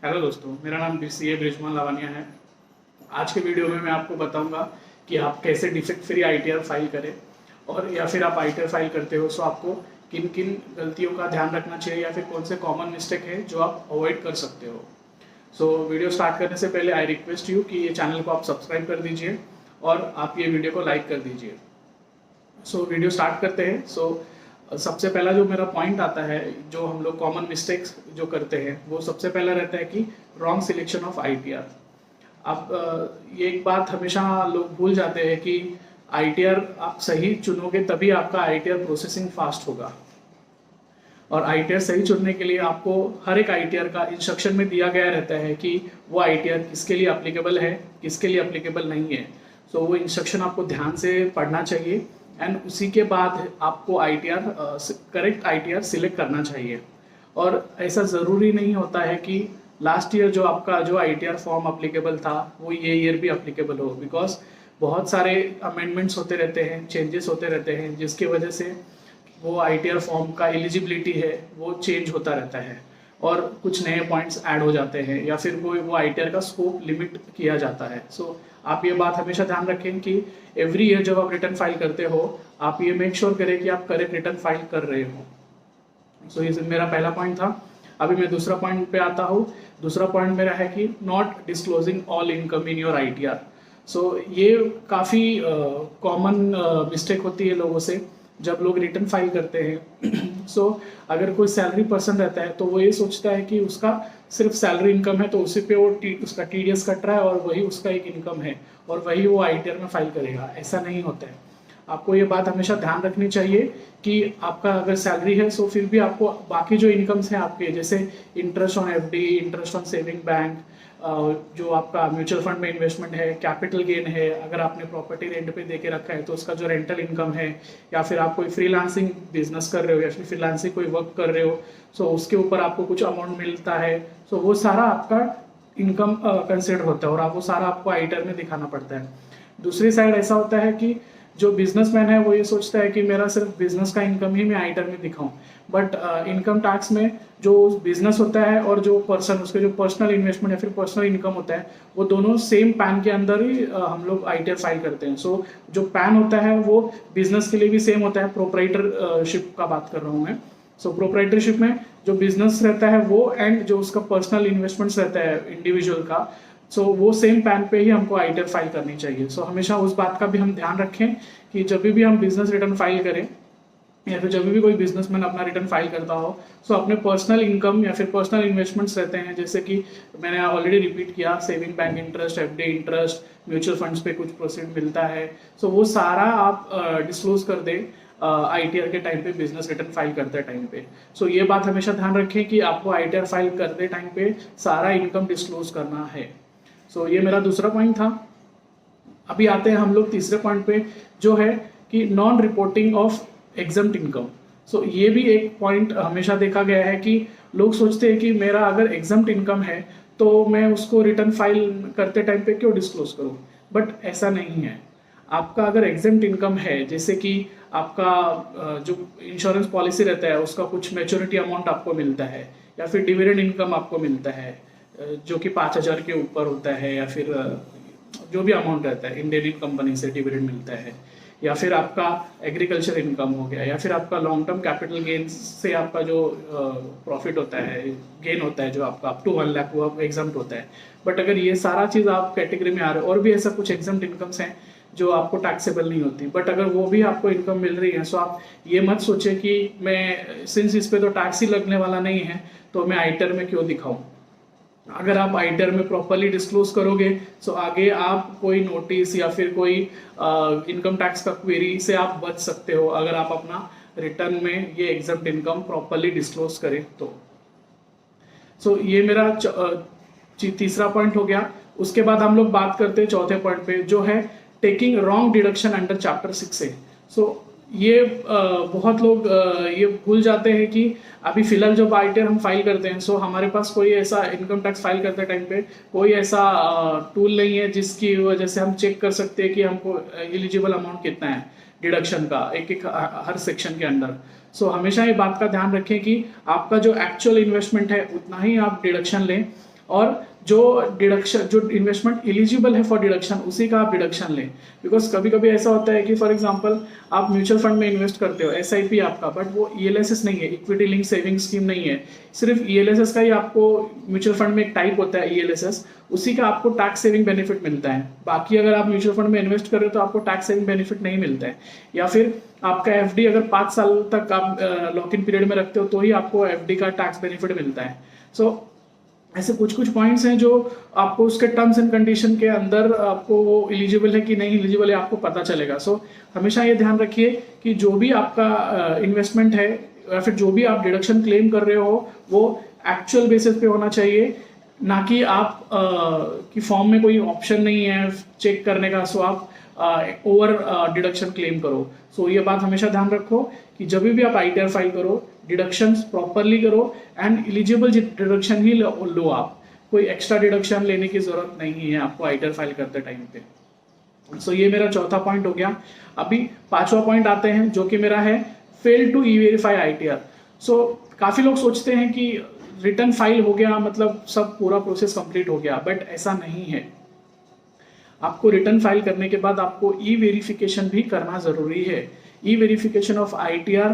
Hello दोस्तों, मेरा नाम सीए ब्रिजमान लावनिया है। आज के वीडियो में मैं आपको बताऊंगा कि आप कैसे डिफेक्ट फ्री आईटीआर फाइल करें, और या फिर आप आईटीआर फाइल करते हो तो आपको किन किन गलतियों का ध्यान रखना चाहिए या फिर कौन से कॉमन मिस्टेक है जो आप अवॉइड कर सकते हो। वीडियो स्टार्ट करने से पहले आई रिक्वेस्ट यू कि ये चैनल को आप सब्सक्राइब कर दीजिए और आप ये वीडियो को लाइक कर दीजिए। वीडियो स्टार्ट करते हैं। सबसे पहला जो मेरा पॉइंट आता है, जो हम लोग कॉमन मिस्टेक्स जो करते हैं, वो सबसे पहला रहता है कि रॉन्ग सिलेक्शन ऑफ आईटीआर। अब ये एक बात हमेशा लोग भूल जाते हैं कि आईटीआर आप सही चुनोगे तभी आपका आईटीआर प्रोसेसिंग फास्ट होगा। और आईटीआर सही चुनने के लिए आपको हर एक आईटीआर का इंस्ट्रक्शन में दिया गया रहता है कि वो आईटीआर किसके लिए अप्लीकेबल है, किसके लिए अप्लीकेबल नहीं है। वो इंस्ट्रक्शन आपको ध्यान से पढ़ना चाहिए एंड उसी के बाद आपको आईटीआर करेक्ट आईटीआर सिलेक्ट करना चाहिए। और ऐसा ज़रूरी नहीं होता है कि लास्ट ईयर जो आपका जो आईटीआर फॉर्म अप्लीकेबल था वो ये ईयर भी अप्लीकेबल हो, बिकॉज बहुत सारे अमेंडमेंट्स होते रहते हैं, चेंजेस होते रहते हैं, जिसकी वजह से वो आईटीआर फॉर्म का एलिजिबिलिटी है वो चेंज होता रहता है और कुछ नए पॉइंट्स ऐड हो जाते हैं या फिर वो आईटीआर का स्कोप लिमिट किया जाता है। आप ये बात हमेशा ध्यान रखें कि एवरी ईयर जब आप रिटर्न फाइल करते हो, आप ये मेक श्योर करें कि आप करेक्ट रिटर्न फाइल कर रहे हो। ये मेरा पहला पॉइंट था। अभी मैं दूसरा पॉइंट पे आता हूँ। दूसरा पॉइंट मेरा है कि not disclosing all income in your ITR. ये काफ़ी कॉमन मिस्टेक होती है लोगों से जब लोग रिटर्न फाइल करते हैं। अगर कोई सैलरी पर्सन रहता है तो वो ये सोचता है कि उसका सिर्फ सैलरी इनकम है, तो उसी पे वो उसका टीडीएस कट रहा है और वही उसका एक इनकम है और वही वो आईटीआर में फाइल करेगा। ऐसा नहीं होता है। आपको ये बात हमेशा ध्यान रखनी चाहिए कि आपका अगर सैलरी है तो फिर भी आपको बाकी जो इनकम्स हैं आपके, जैसे interest on FD, interest on saving bank, जो आपका म्यूचुअल फंड में इन्वेस्टमेंट है, कैपिटल गेन है, अगर आपने प्रॉपर्टी रेंट पे दे के रखा है तो उसका जो रेंटल इनकम है, या फिर आप कोई फ्रीलांसिंग बिजनेस कर रहे हो या फिर फ्रीलांसिंग कोई वर्क कर रहे हो, उसके ऊपर आपको कुछ अमाउंट मिलता है, वो सारा आपका इनकम कंसिडर होता है और वो सारा आपको आईटीआर में दिखाना पड़ता है। दूसरी साइड ऐसा होता है कि जो बिजनेसमैन है वो ये सोचता है कि मेरा सिर्फ बिजनेस का इनकम ही मैं आईटीआर में दिखाऊं, बट इनकम टैक्स में जो बिजनेस होता है और जो पर्सन उसके जो पर्सनल इन्वेस्टमेंट या फिर पर्सनल इनकम होता है, वो दोनों सेम पैन के अंदर ही हम लोग आईटीआर फाइल करते हैं। जो पैन होता है वो बिजनेस के लिए भी सेम होता है। प्रोप्राइटरशिप का बात कर रहा हूँ मैं। प्रोप्राइटरशिप में जो बिजनेस रहता है वो एंड जो उसका पर्सनल इन्वेस्टमेंट्स रहता है इंडिविजुअल का, वो सेम पैन पे ही हमको आईटीआर फाइल करनी चाहिए। हमेशा उस बात का भी हम ध्यान रखें कि जब भी हम बिजनेस रिटर्न फाइल करें या फिर जब भी कोई बिजनेसमैन अपना रिटर्न फाइल करता हो, अपने पर्सनल इनकम या फिर पर्सनल इन्वेस्टमेंट्स रहते हैं, जैसे कि मैंने ऑलरेडी रिपीट किया, saving bank interest, FD interest, mutual funds पे कुछ प्रोसीड मिलता है, वो सारा आप डिस्क्लोज कर दें आईटीआर के टाइम पे, बिजनेस रिटर्न फाइल करते टाइम पे। ये बात हमेशा ध्यान रखें कि आपको आईटीआर फाइल करते टाइम पे सारा इनकम डिस्क्लोज करना है। ये मेरा दूसरा पॉइंट था। अभी आते हैं हम लोग तीसरे पॉइंट पे, जो है कि non reporting of exempt income. ये भी एक पॉइंट हमेशा देखा गया है कि लोग सोचते हैं कि मेरा अगर एग्जम्प्ट इनकम है तो मैं उसको रिटर्न फाइल करते टाइम पे क्यों डिस्क्लोज करूं, बट ऐसा नहीं है। आपका अगर एग्जम्प्ट इनकम है, जैसे कि आपका जो इंश्योरेंस पॉलिसी रहता है उसका कुछ मैच्योरिटी अमाउंट आपको मिलता है, या फिर डिविडेंड इनकम आपको मिलता है जो कि 5,000 के ऊपर होता है, या फिर जो भी अमाउंट रहता है, इंडियन कंपनी से डिविडेंड मिलता है, या फिर आपका एग्रीकल्चर इनकम हो गया, या फिर आपका लॉन्ग टर्म कैपिटल गेन से आपका जो प्रॉफिट होता है, गेन होता है, जो आपका अप टू 1 लाख वो एग्जम्प्ट होता है। बट अगर ये सारा चीज़ आप कैटेगरी में आ रहे हो, और भी ऐसा कुछ एग्जम्प्ट इनकम्स हैं जो आपको टैक्सेबल नहीं होती, बट अगर वो भी आपको इनकम मिल रही है, आप ये मत सोचे कि मैं सिंस इस पे तो टैक्स ही लगने वाला नहीं है तो मैं आईटीआर में क्यों दिखाऊं। अगर आप आईटीआर में प्रॉपरली डिस्क्लोज करोगे आगे आप कोई नोटिस या फिर कोई इनकम टैक्स का क्वेरी से आप बच सकते हो, अगर आप अपना रिटर्न में ये एग्जम्प्ट इनकम प्रॉपरली डिस्क्लोज करें तो। ये मेरा तीसरा पॉइंट हो गया। उसके बाद हम लोग बात करते हैं चौथे पॉइंट पे, जो है taking wrong deduction under chapter 6A। ये बहुत लोग ये भूल जाते हैं कि अभी फिलहाल जब आईटीआर हम फाइल करते हैं, हमारे पास कोई ऐसा इनकम टैक्स फाइल करते टाइम पे कोई ऐसा टूल नहीं है जिसकी वजह से हम चेक कर सकते हैं कि हमको एलिजिबल अमाउंट कितना है डिडक्शन का एक हर सेक्शन के अंदर। हमेशा ये बात का ध्यान रखें कि आपका जो एक्चुअल इन्वेस्टमेंट है उतना ही आप डिडक्शन लें, और जो डिडक्शन, जो इन्वेस्टमेंट एलिजिबल है फॉर डिडक्शन, उसी का आप डिडक्शन लें। बिकॉज कभी कभी ऐसा होता है कि फॉर एग्जांपल आप म्यूचुअल फंड में इन्वेस्ट करते हो, एसआईपी आपका, बट वो ईएलएसएस नहीं है, इक्विटी लिंक सेविंग स्कीम नहीं है, सिर्फ ईएलएसएस का ही आपको म्यूचुअल फंड में एक टाइप होता है ईएलएसएस, उसी का आपको टैक्स सेविंग बेनिफिट मिलता है। बाकी अगर आप म्यूचुअल फंड में इन्वेस्ट कर रहे हो तो आपको टैक्स सेविंग बेनिफिट नहीं मिलता है। या फिर आपका एफडी अगर 5 साल तक आप लॉक इन पीरियड में रखते हो तो ही आपको एफडी का टैक्स बेनिफिट मिलता है। सो ऐसे कुछ कुछ पॉइंट्स हैं जो आपको उसके टर्म्स एंड कंडीशन के अंदर आपको वो एलिजिबल है कि नहीं एलिजिबल है आपको पता चलेगा। सो हमेशा ये ध्यान रखिए कि जो भी आपका इन्वेस्टमेंट है या फिर जो भी आप डिडक्शन क्लेम कर रहे हो वो एक्चुअल बेसिस पे होना चाहिए, ना कि आप कि फॉर्म में कोई ऑप्शन नहीं है चेक करने का, सो आप ओवर डिडक्शन क्लेम करो। सो ये बात हमेशा ध्यान रखो कि जब भी आप आईटीआर फाइल करो डिडक्शंस प्रॉपरली करो एंड एलिजिबल डिडक्शन ही लो आप, कोई एक्स्ट्रा डिडक्शन लेने की जरूरत नहीं है आपको आईटीआर फाइल करते टाइम पे। सो ये मेरा चौथा पॉइंट हो गया। अभी पांचवा पॉइंट आते हैं जो कि मेरा है fail to e verify ITR. So काफी लोग सोचते हैं कि रिटर्न फाइल हो गया मतलब सब पूरा प्रोसेस कंप्लीट हो गया, बट ऐसा नहीं है। आपको रिटर्न फाइल करने के बाद आपको ई वेरिफिकेशन भी करना जरूरी है। ई वेरिफिकेशन ऑफ आईटीआर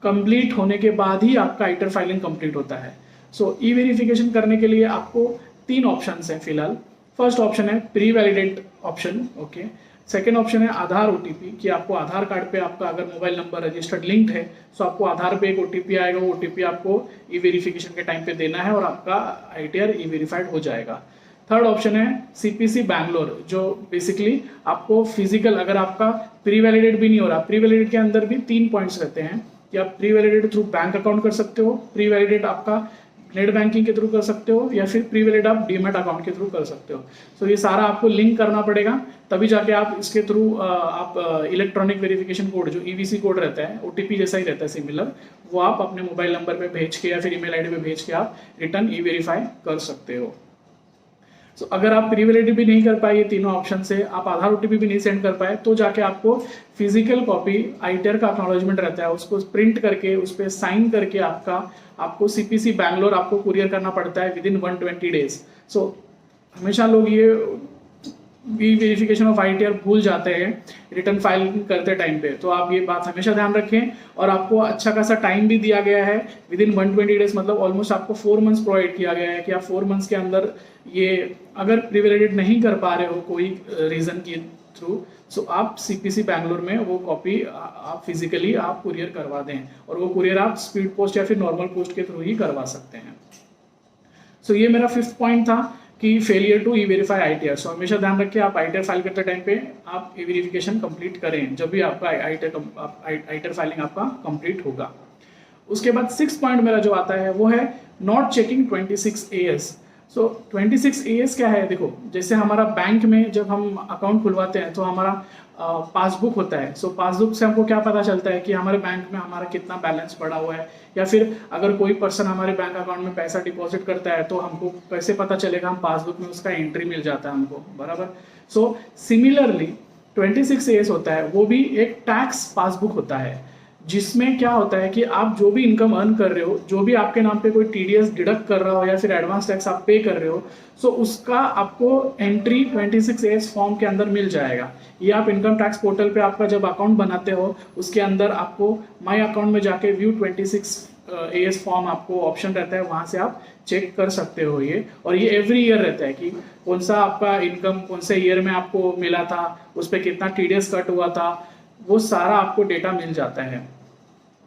कंप्लीट होने के बाद ही आपका आईटीआर फाइलिंग कंप्लीट होता है। सो ई वेरिफिकेशन करने के लिए आपको 3 ऑप्शंस हैं फिलहाल। फर्स्ट ऑप्शन है pre validate option, okay. Second option है आधार ओटीपी, कि आपको आधार कार्ड पे आपका अगर मोबाइल नंबर रजिस्टर्ड लिंक्ड है तो आपको आधार पे एक ओटीपी आएगा, वो ओटीपी आपको ई वेरिफिकेशन के टाइम पे देना है और आपका आईटीआर ई वेरीफाइड हो जाएगा। थर्ड ऑप्शन है सीपीसी बैंगलोर, जो बेसिकली आपको फिजिकल, अगर आपका प्री वैलिडेट भी नहीं हो रहा, प्री वैलिडेट के अंदर भी 3 पॉइंट्स रहते हैं कि आप pre validate through bank account कर सकते हो, प्री वैलिडेट आपका नेट बैंकिंग के थ्रू कर सकते हो, या फिर प्री वैलिड आप डीमैट अकाउंट के थ्रू कर सकते हो। सो ये सारा आपको लिंक करना पड़ेगा, तभी जाके आप इसके थ्रू आप इलेक्ट्रॉनिक वेरिफिकेशन कोड जो ईवीसी कोड रहता है, ओटीपी जैसा ही रहता है सिमिलर, वो आप अपने मोबाइल नंबर पे भेज के या फिर ईमेल आईडी पे भेज के आप रिटर्न ई वेरीफाई कर सकते हो। सो अगर आप प्री वैलिडिटी भी नहीं कर पाए ये तीनों ऑप्शन से, आप आधार ओटीपी भी नहीं सेंड कर पाए, तो जाके आपको फिजिकल कॉपी आईटीआर का एक्नॉलेजमेंट रहता है उसको प्रिंट करके उस पर साइन करके आपको सीपीसी बैंगलोर आपको कुरियर करना पड़ता है विदिन 120 डेज। सो हमेशा लोग ये वेरिफिकेशन ऑफ आईटीआर भूल जाते हैं रिटर्न फाइलिंग करते टाइम पे, तो आप ये बात हमेशा ध्यान रखें। और आपको अच्छा खासा टाइम भी दिया गया है विदिन 120 डेज, मतलब ऑलमोस्ट आपको 4 मंथ्स प्रोवाइड किया गया है कि आप 4 मंथ्स के अंदर ये अगर प्रिविलेटेड नहीं कर पा रहे हो कोई रीजन के थ्रू, सो आप सीपीसी बैंगलोर में वो कॉपी आप फिजिकली आप कुरियर करवा दें, और वो कुरियर आप स्पीड पोस्ट या फिर नॉर्मल पोस्ट के थ्रू ही करवा सकते हैं। सो ये मेरा 5th पॉइंट था कि failure to e verify ITR. So हमेशा ध्यान रखिए आप आईटीआर फाइल करते टाइम पे आप ई वेरिफिकेशन कंप्लीट करें जब भी आपका आईटीआर फाइलिंग आपका कंप्लीट होगा। उसके बाद 6th पॉइंट मेरा जो आता है वो है not checking 26AS। So 26AS क्या है, देखो जैसे हमारा बैंक में जब हम अकाउंट खुलवाते हैं तो हमारा पासबुक होता है। सो पासबुक से हमको क्या पता चलता है कि हमारे बैंक में हमारा कितना बैलेंस पड़ा हुआ है, या फिर अगर कोई पर्सन हमारे बैंक अकाउंट में पैसा डिपॉजिट करता है तो हमको कैसे पता चलेगा, हम पासबुक में उसका एंट्री मिल जाता है हमको, बराबर। सो सिमिलरली 26AS होता है, वो भी एक टैक्स पासबुक होता है जिसमें क्या होता है कि आप जो भी इनकम अर्न कर रहे हो, जो भी आपके नाम पे कोई टीडीएस डिडक्ट कर रहा हो या फिर एडवांस टैक्स आप पे कर रहे हो, सो उसका आपको एंट्री 26AS फॉर्म के अंदर मिल जाएगा। ये आप इनकम टैक्स पोर्टल पे आपका जब अकाउंट बनाते हो उसके अंदर आपको माई अकाउंट में जाके व्यू 26AS फॉर्म आपको ऑप्शन रहता है, वहां से आप चेक कर सकते हो ये। और ये एवरी ईयर रहता है कि कौन सा आपका इनकम कौन से ईयर में आपको मिला था, उस पर कितना टीडीएस कट हुआ था, वो सारा आपको डेटा मिल जाता है।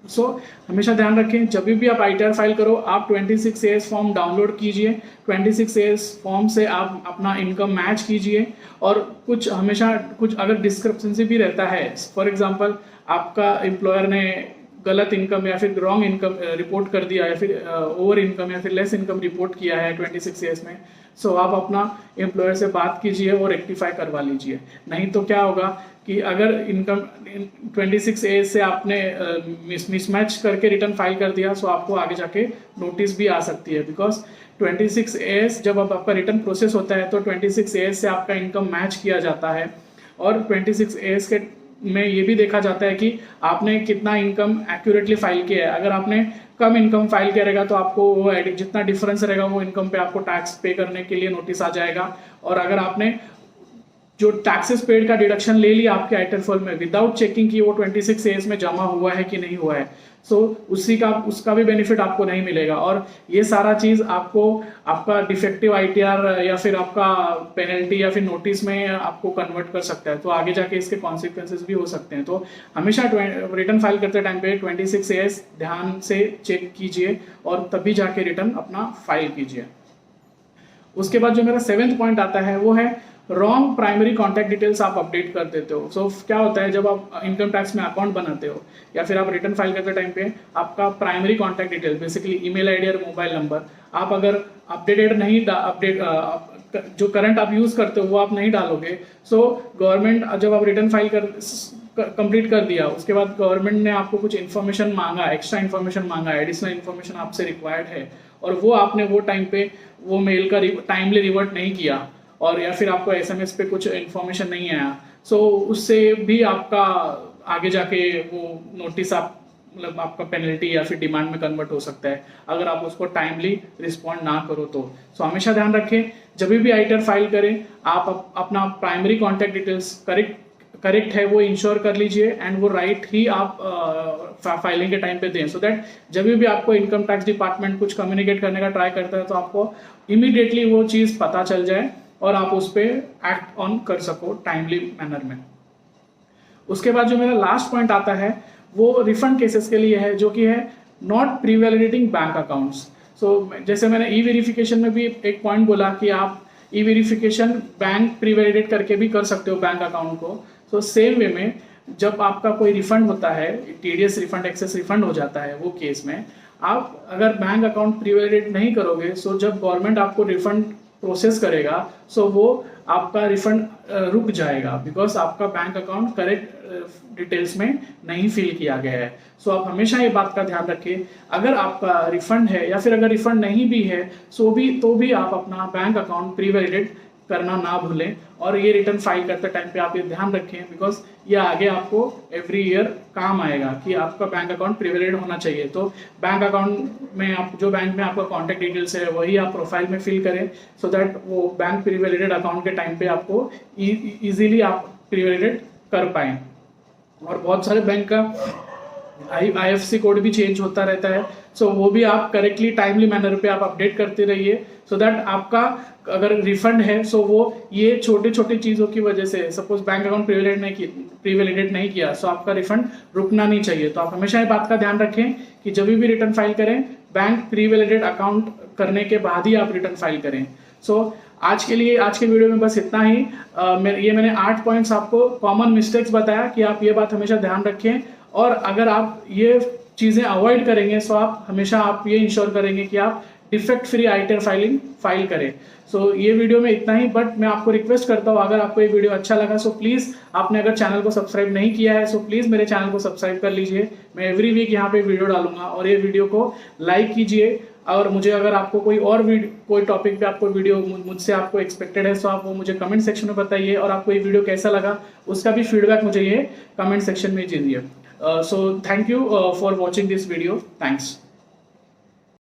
सो हमेशा ध्यान रखें जब भी आप आईटीआर फाइल करो आप 26AS फॉर्म डाउनलोड कीजिए, 26AS फॉर्म से आप अपना इनकम मैच कीजिए, और कुछ हमेशा कुछ अगर डिस्क्रिपेंसी भी रहता है, फॉर एग्जांपल आपका एम्प्लॉयर ने गलत इनकम या फिर रॉन्ग इनकम रिपोर्ट कर दिया या फिर ओवर इनकम या फिर लेस इनकम रिपोर्ट किया है 26AS में, सो आप अपना एम्प्लॉयर से बात कीजिए और रेक्टिफाई करवा लीजिए। नहीं तो क्या होगा कि अगर इनकम 26AS से आपने मिसमैच करके रिटर्न फाइल कर दिया, सो आपको आगे जाके नोटिस भी आ सकती है। बिकॉज 26AS जब अब आपका रिटर्न प्रोसेस होता है तो 26AS से आपका इनकम मैच किया जाता है, और 26AS के में ये भी देखा जाता है कि आपने कितना इनकम एक्यूरेटली फाइल किया है। अगर आपने कम इनकम फाइल किया रहेगा तो आपको वो जितना डिफरेंस रहेगा वो इनकम पे आपको टैक्स पे करने के लिए नोटिस आ जाएगा। और अगर आपने जो टैक्सेस पेड का डिडक्शन ले लिया आपके आइटम फॉल में विदाउट चेकिंग कि वो 26 एज में जमा हुआ है कि नहीं हुआ है, सो उसका भी बेनिफिट आपको नहीं मिलेगा। और ये सारा चीज़ आपको आपका डिफेक्टिव आईटीआर या फिर आपका पेनल्टी या फिर नोटिस में आपको कन्वर्ट कर सकता है। तो आगे जाके इसके कॉन्सिक्वेंसेस भी हो सकते हैं। तो हमेशा रिटर्न फाइल करते टाइम पे 26 एज ध्यान से चेक कीजिए और तभी जाके रिटर्न अपना फाइल कीजिए। उसके बाद जो मेरा 7th पॉइंट आता है वो है रॉन्ग प्राइमरी कॉन्टैक्ट डिटेल्स आप अपडेट कर देते हो। सो क्या होता है, जब आप इनकम टैक्स में अकाउंट बनाते हो या फिर आप रिटर्न फाइल करते टाइम पे आपका primary contact detail basically email ID और मोबाइल नंबर आप अगर अपडेटेड नहीं जो करंट आप यूज़ करते हो वो आप नहीं डालोगे, सो गवर्नमेंट जब आप रिटर्न फाइल कंप्लीट कर दिया उसके बाद गवर्नमेंट ने आपको कुछ इन्फॉर्मेशन मांगा, एक्स्ट्रा इन्फॉर्मेशन मांगा, एडिशनल इन्फॉर्मेशन आपसे रिक्वायर्ड है और वो आपने वो टाइम पे वो मेल का टाइमली रिवर्ट नहीं किया और या फिर आपको एसएमएस पे कुछ इन्फॉर्मेशन नहीं आया, सो उससे भी आपका आगे जाके वो नोटिस आप मतलब आपका पेनल्टी या फिर डिमांड में कन्वर्ट हो सकता है अगर आप उसको टाइमली रिस्पॉन्ड ना करो तो। सो हमेशा ध्यान रखें जब भी आईटीआर फाइल करें आप अपना प्राइमरी कॉन्टैक्ट डिटेल्स करेक्ट है वो इंश्योर कर लीजिए एंड वो राइट ही आप फाइलिंग के टाइम पे दें, सो दैट जब भी आपको इनकम टैक्स डिपार्टमेंट कुछ कम्युनिकेट करने का ट्राई करता है तो आपको इमीडिएटली वो चीज़ पता चल जाए और आप उस पर एक्ट ऑन कर सको टाइमली मैनर में। उसके बाद जो मेरा लास्ट पॉइंट आता है वो रिफंड केसेस के लिए है जो कि है नॉट प्रीवैलिडेटिंग बैंक अकाउंट्स। सो जैसे मैंने ई वेरिफिकेशन में भी एक पॉइंट बोला कि आप ई वेरिफिकेशन बैंक प्रीवैलिडेट करके भी कर सकते हो बैंक अकाउंट को। सो सेम वे में जब आपका कोई रिफंड होता है, टीडीएस रिफंड, एक्सेस रिफंड हो जाता है, वो केस में आप अगर बैंक अकाउंट प्रीवैलिडेट नहीं करोगे, सो जब गवर्नमेंट आपको रिफंड प्रोसेस करेगा सो वो आपका रिफंड रुक जाएगा बिकॉज आपका बैंक अकाउंट करेक्ट डिटेल्स में नहीं फिल किया गया है। सो आप हमेशा ये बात का ध्यान रखें अगर आपका रिफंड है या फिर अगर रिफंड नहीं भी है तो भी आप अपना बैंक अकाउंट प्रीवैलिडेट करना ना भूलें और ये रिटर्न फाइल करते टाइम पे आप ये ध्यान रखें बिकॉज ये आगे आपको एवरी ईयर काम आएगा कि आपका बैंक अकाउंट प्रीवैलिडेट होना चाहिए। तो बैंक अकाउंट में आप जो बैंक में आपका कॉन्टैक्ट डिटेल्स है वही आप प्रोफाइल में फिल करें सो दैट वो बैंक प्रीवैलिडेट अकाउंट के टाइम पे आपको ईजिली आप प्रीवैलिडेट कर पाएँ। और बहुत सारे बैंक का IFSC कोड भी चेंज होता रहता है, सो वो भी आप करेक्टली टाइमली मैनर पे आप अपडेट करते रहिए सो दैट आपका अगर रिफंड है सो वो ये छोटे छोटे चीज़ों की वजह से सपोज बैंक अकाउंट प्रीवैलिडेट नहीं किया सो आपका रिफंड रुकना नहीं चाहिए। तो आप हमेशा ये बात का ध्यान रखें कि जब भी रिटर्न फाइल करें बैंक प्रीवैलिडेट अकाउंट करने के बाद ही आप रिटर्न फाइल करें। सो आज के वीडियो में बस इतना ही। मैंने 8 पॉइंट्स आपको कॉमन मिस्टेक्स बताया कि आप ये बात हमेशा ध्यान रखें और अगर आप ये चीज़ें अवॉइड करेंगे सो आप हमेशा आप ये इंश्योर करेंगे कि आप डिफेक्ट फ्री आईटीआर फाइल करें। सो ये वीडियो में इतना ही, बट मैं आपको रिक्वेस्ट करता हूँ अगर आपको ये वीडियो अच्छा लगा सो प्लीज़ आपने अगर चैनल को सब्सक्राइब नहीं किया है सो प्लीज़ मेरे चैनल को सब्सक्राइब कर लीजिए। मैं एवरी वीक यहाँ पे वीडियो डालूंगा और ये वीडियो को लाइक कीजिए और मुझे अगर आपको कोई टॉपिक पे आपको वीडियो मुझसे आपको एक्सपेक्टेड है सो आप वो मुझे कमेंट सेक्शन में बताइए और आपको ये वीडियो कैसा लगा उसका भी फीडबैक मुझे ये कमेंट सेक्शन में दीजिए। So thank you for watching this video. Thanks.